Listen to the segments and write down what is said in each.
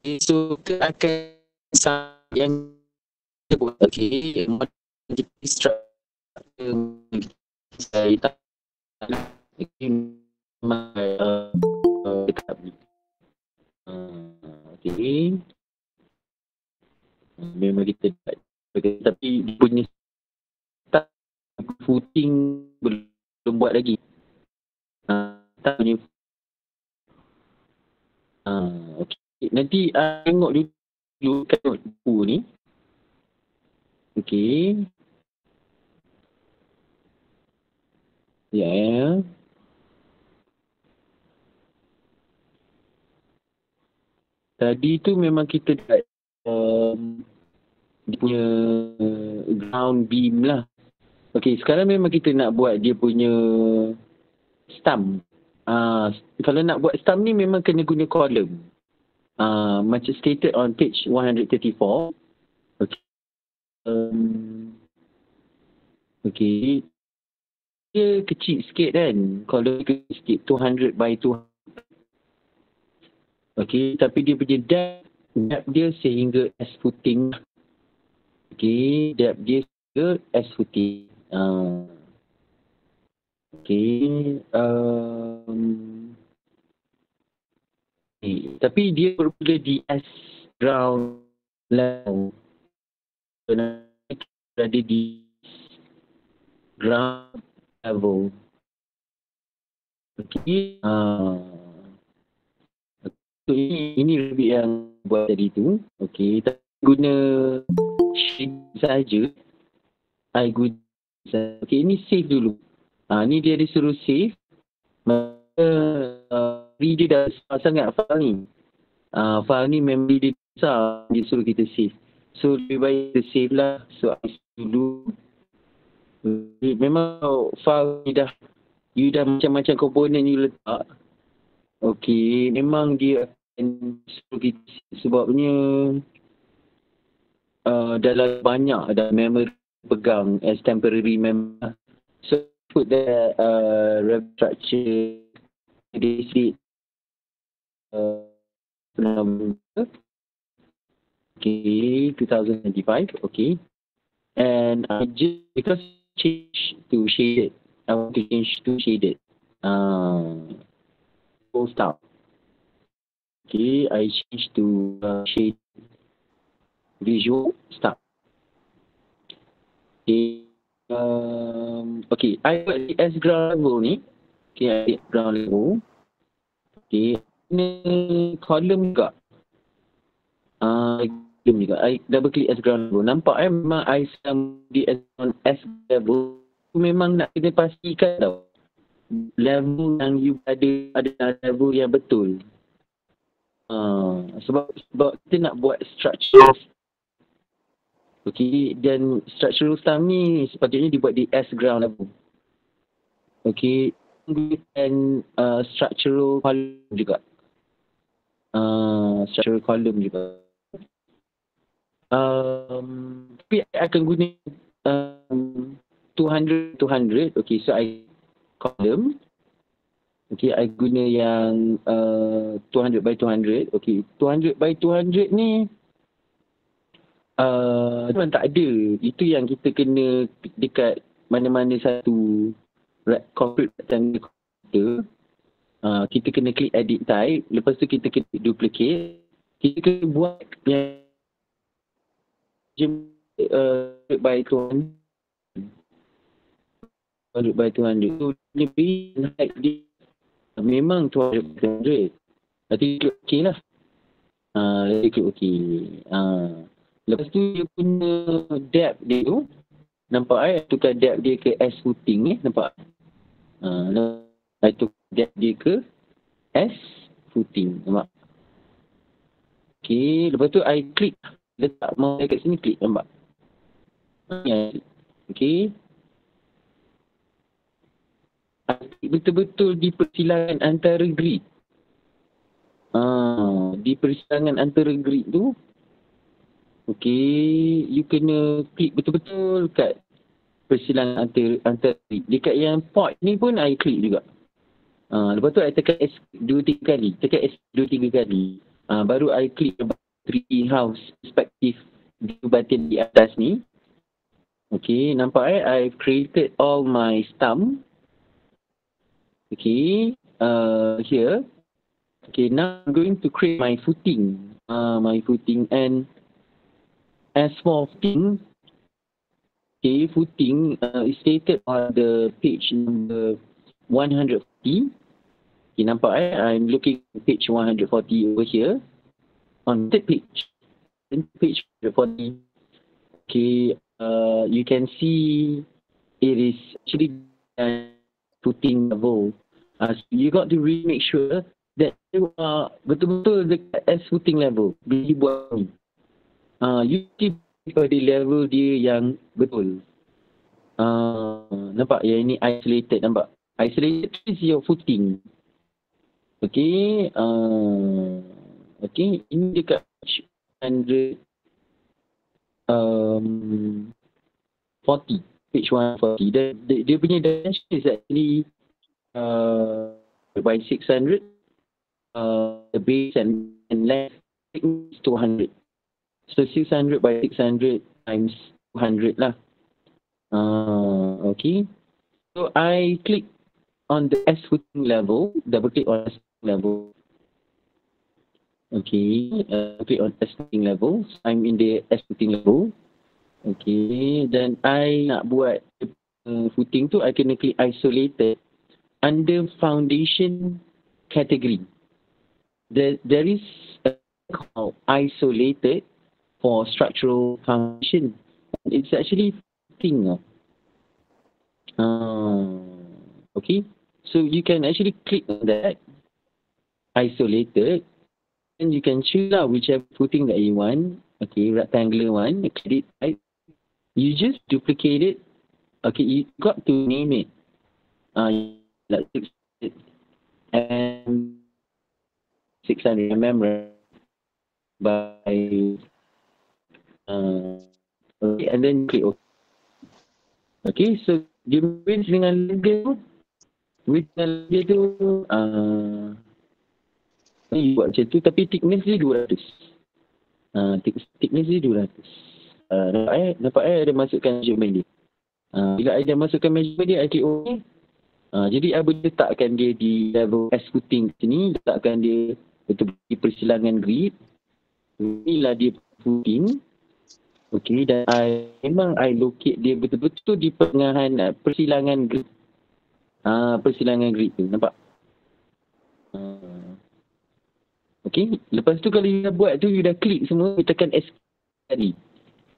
So kita akan yang kita buat structure saya tak dekat memang kita tapi dia punya tak footing belum buat lagi. Tak punya okey. Nanti tengok dulu kat buku ni. Okey. Ya. Tadi tu memang kita dia punya ground beam lah. Okey, sekarang memang kita nak buat dia punya stump. Kalau nak buat stump ni memang kena guna column. Macam stated on page 134. Okey. Okey. Dia kecil sikit kan. Column kecil sikit. 200 by 200. Okey. Tapi dia punya depth dia sehingga S footing. Okey. Depth dia sehingga S footing. Okey. Tapi dia bermula di S ground level. Berada di ground level. Okey. So ini lebih yang buat tadi tu. Okey. Tapi guna shade saja. I guna. Okey, ini save dulu. Ni dia disuruh save. Dia dah besar sangat file ni. File ni memory dia besar. Dia suruh kita save. So lebih baik kita save lah. So I save dulu. Memang file ni dah macam-macam komponen you letak. Okey, memang dia akan suruh kita sebabnya dalam banyak ada memory pegang as temporary memory. So put the rev structure this okay, 2025. Okay, and I just because change to shaded, I want to change to shaded. Full stop. Okay, I change to shade visual stop. Okay. Okay, I buat di S ground level ni. Okay, I buat ground level. Okay, ini column juga. Column juga. I double click S ground level. Nampak memang I sama di S level. Memang nak kena pastikan tau. Level yang you ada level yang betul. Sebab kita nak buat structure. Okey, dan structural stump ni sepatutnya dibuat di S ground level. Okey, dan structural column juga. Structural column juga. Tapi akan guna 200. Okey, so I column. Okey, I guna yang 200 by 200. Okey, 200 by 200 ni memang tak ada. Itu yang kita kena dekat mana-mana satu corporate rectangle computer. Kita kena klik edit type. Lepas tu kita klik duplicate. Kita kena buat yang by 200 by 200. So lebih height dia memang 200 by 200. Nanti klik OK lah. Nanti klik OK. Lepas tu dia punya depth dia tu, nampak tukar depth dia ke S footing ni, nampak? Tukar depth dia ke S footing, nampak? Okay, lepas tu I klik, letak mouse kat sini, klik, nampak? Okay. I klik betul-betul di persilangan antara grid. Di persilangan antara grid tu, okay, you kena klik betul-betul kat persilangan antara dekat yang port ni pun I klik juga. Lepas tu I tekan S 2-3 kali. Tekan S 2-3 kali. Baru I klik tree house perspective view button di atas ni. Okay, nampak I've created all my stump. Okay, here. Okay, now I'm going to create my footing. And as for footing, okay, footing is stated on the page number 140. Okay, nampak I'm looking at page 140 over here. On the page 140, okay, you can see it is actually footing level. So you got to really make sure that you are betul-betul dekat as footing level bila buat ni. You keep pada level dia yang betul. Nampak yang ini isolated, nampak? Isolated is your footing. Okay, okay, ini dekat 140, page 140. Dia punya dimension is actually by 600. The base and length is 200. So 600 by 600 times 200 lah. Okay. So I click on the S footing level. Double click on S footing level. Okay. Click on S footing level. I'm in the S footing level. Okay. Then I nak buat footing tu, I kena click isolated under foundation category. There is a called isolated for structural foundation. It's actually footing. Okay, so you can actually click on that isolated, and you can choose out whichever footing that you want. Okay, rectangular one. Click it, right? You just duplicate it. Okay, you got to name it. Like 600 and 600, remember, by okay, and then click OK. Okay, so dia width dengan dia tu you buat macam tu, tapi thickness dia 200. Thickness dia 200. Nampak ada masukkan measurement dia. Bila I dah masukkan measurement dia, I klik OK. Jadi I boleh letakkan dia di level S footing sini, letakkan dia betul-betul di persilangan grid. Inilah dia footing. Okay, dan memang I locate dia betul-betul di pertengahan persilangan grid. Persilangan grid tu, nampak? Okay, lepas tu kalau you dah buat tu, you dah klik semua, you tekan escape tadi.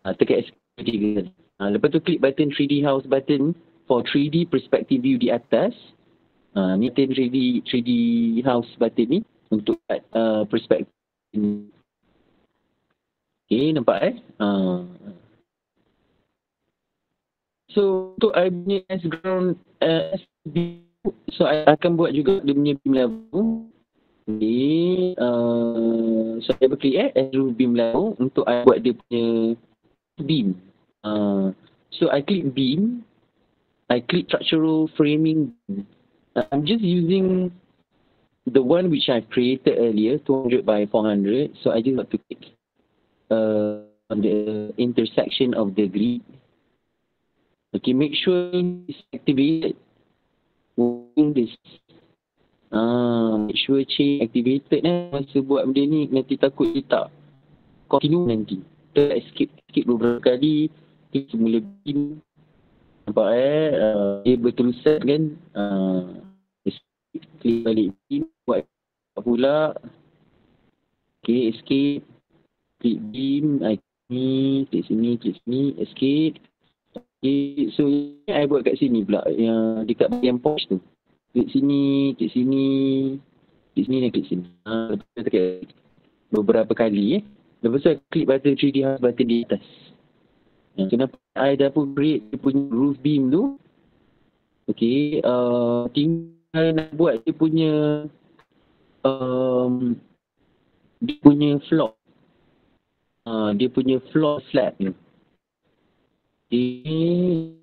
Tekan escape tadi. Lepas tu klik button 3D house button for 3D perspective view di atas. Ni button 3D house button ni untuk perspektif. Okay, nampak So untuk I punya as ground so I akan buat juga dia punya beam level. Okay, so I klik as beam level untuk I buat dia punya beam. So I click beam, I click structural framing. I'm just using the one which I've created earlier, 200 by 400. So I just got to click on the intersection of the grid. Okay, make sure it's activated. This. Make sure chain activated. Masa buat benda ni, nanti takut dia tak continue nanti. Kita skip beberapa kali, kita semula beam. Nampak dia betul set kan. Klik balik beam, buat pula. Okay, escape. Klik beam, klik sini, escape. Okay, so I buat kat sini pula, yang dekat bahagian pouch tu. Klik sini, dan klik sini. Lepas tu beberapa kali Lepas tu klik button 3D house button di atas. Kenapa I dah pun create dia punya roof beam tu. Okay, tinggal nak buat dia punya floor. Dia punya floor slab ni. Okay.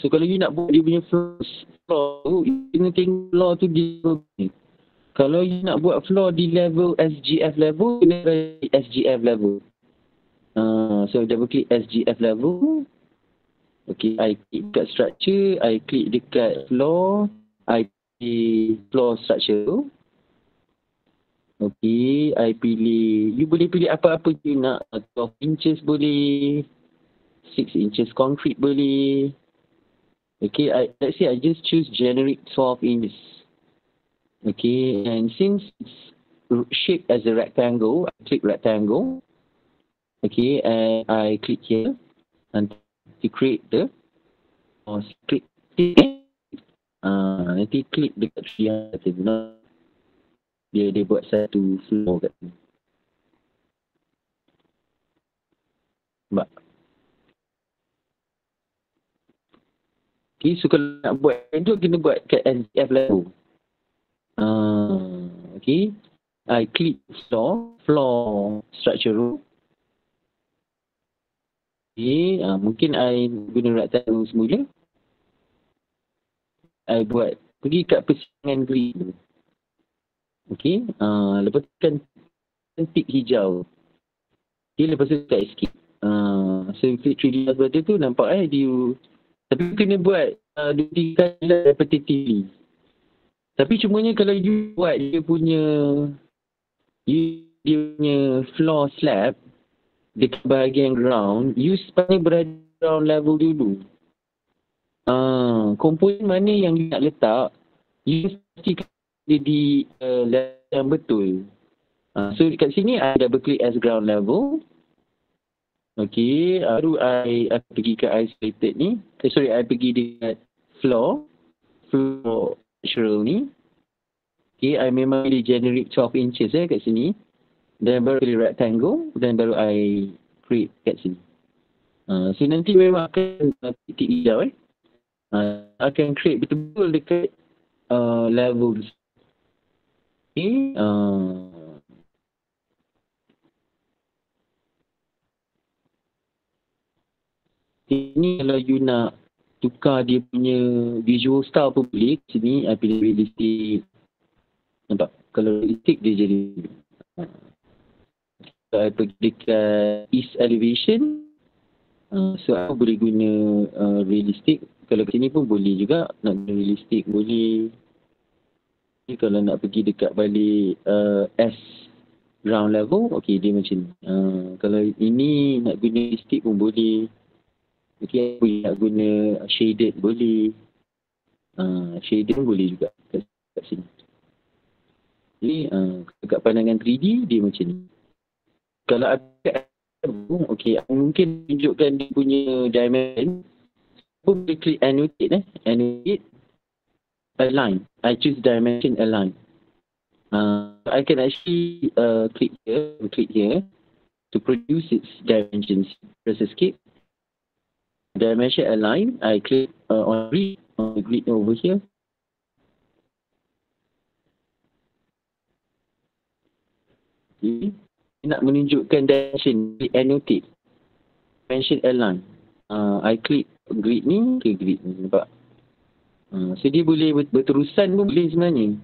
So kalau you nak buat dia punya floor tu, you kena tengok floor tu dia. Kalau you nak buat floor di level SGF level, kena bagi SGF level. So double click SGF level. Okay, I klik dekat structure, I klik dekat floor, I pilih floor structure tu. Okay, I pilih, you boleh pilih apa-apa you nak. 12 inches boleh, 6 inches concrete boleh. Okay, let's say I just choose generic 12 inches. Okay, and since it's shaped as a rectangle, I click rectangle. Okay, and I click here and to create the click. Nanti klik dekat yang kata guna. Dia buat satu floor kat sini. Nampak? Okay, so kalau nak buat itu, kena buat kat SGF level. Okay, I click floor structure rule. Okay, mungkin I guna rectangle semula. I buat, pergi kat persimpangan green. Okay, lepas tu kan tick hijau. Okay, lepas tu kat escape. So klik 3D builder tu nampak dia. Tapi kena buat 2-3 kali repetitively. Tapi cumanya kalau you buat dia punya floor slab dekat bahagian ground, you sepatutnya berada ground level dulu. Komponen mana yang you nak letak, you mesti dia di level yang betul. So dekat sini I double click as ground level. Okay, baru I pergi ke isolated ni. I pergi dekat floor structural ni. Okay, I memang pilih generic 12 inches kat sini. Dan baru pilih rectangle. Dan baru I create kat sini. So nanti memang akan titik hijau akan create betul-betul dekat level. Okay, ini kalau you nak tukar dia punya visual style pun boleh. Sini I pilih realistic. Nampak? Kalau realistic dia jadi. So I pergi dekat east elevation. So aku boleh guna realistic. Kalau kat sini pun boleh juga. Nak guna realistic boleh. Kalau nak pergi dekat balik S ground level, okay dia macam ni. Kalau ini nak guna realistic pun boleh. Okay, boleh nak guna shaded boleh. Shaded pun boleh juga kat sini. Jadi dekat pandangan 3D dia macam ni. Kalau ada okay, mungkin tunjukkan dia punya dimension. Pun boleh klik annotate annotate align. I choose dimension align. I can actually click here to produce its dimensions. Press escape. Dimension align, I click on the grid over here. Okay. Nak menunjukkan dimension, annotate. Dimension align. I click grid ni ke grid ni, nampak? So dia boleh berterusan pun boleh sebenarnya.